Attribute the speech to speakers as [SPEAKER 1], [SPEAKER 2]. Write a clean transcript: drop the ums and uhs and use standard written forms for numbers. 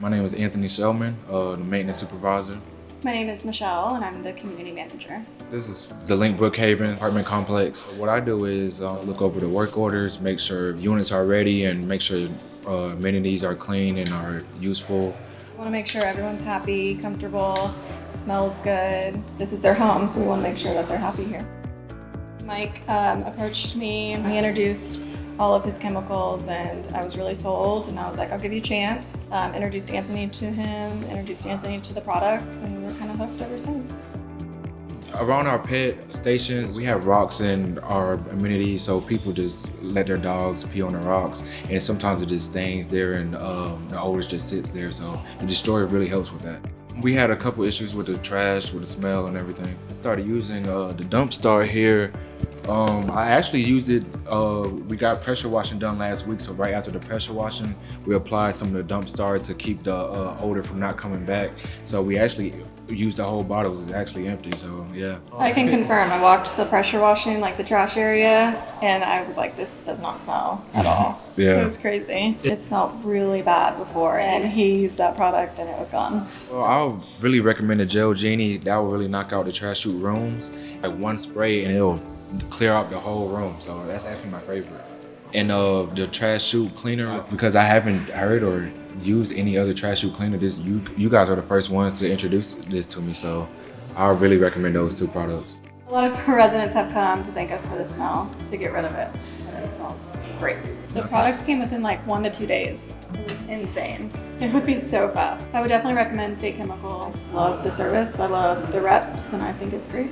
[SPEAKER 1] My name is Anthony Shellman, the maintenance supervisor.
[SPEAKER 2] My name is Michelle, and I'm the community manager.
[SPEAKER 1] This is the Linc Brookhaven Apartment Complex. What I do is look over the work orders, make sure units are ready, and make sure amenities are clean and are useful.
[SPEAKER 2] We want to make sure everyone's happy, comfortable, smells good. This is their home, so we want to make sure that they're happy here. Mike approached me, and he introduced all of his chemicals, and I was really sold, and I was like, I'll give you a chance. Introduced Anthony to him, introduced Anthony to the products, and we were kind of hooked ever since.
[SPEAKER 1] Around our pet stations, we have rocks in our amenities, so people just let their dogs pee on the rocks, and sometimes it just stains there and the odors just sits there, so the destroyer really helps with that. We had a couple issues with the trash, with the smell and everything. I started using the dump star here. I actually used it, we got pressure washing done last week, so right after the pressure washing, we applied some of the dump star to keep the odor from not coming back. So we actually used the whole bottle, it was actually empty, so yeah.
[SPEAKER 2] I can confirm, I walked the pressure washing, like the trash area, and I was like, this does not smell at all.
[SPEAKER 1] Yeah.
[SPEAKER 2] It was crazy. It smelled really bad before, and he used that product and it was gone.
[SPEAKER 1] Well, I would really recommend the Gel Genie. That will really knock out the trash chute rooms. Like one spray and it'll clear out the whole room, so that's actually my favorite. And the trash chute cleaner, because I haven't heard or used any other trash chute cleaner, you guys are the first ones to introduce this to me, so I would really recommend those two products.
[SPEAKER 2] A lot of residents have come to thank us for the smell, to get rid of it, and it smells great. The products came within like 1 to 2 days. It was insane. It would be so fast. I would definitely recommend State Chemical. I just love the service, I love the reps, and I think it's great.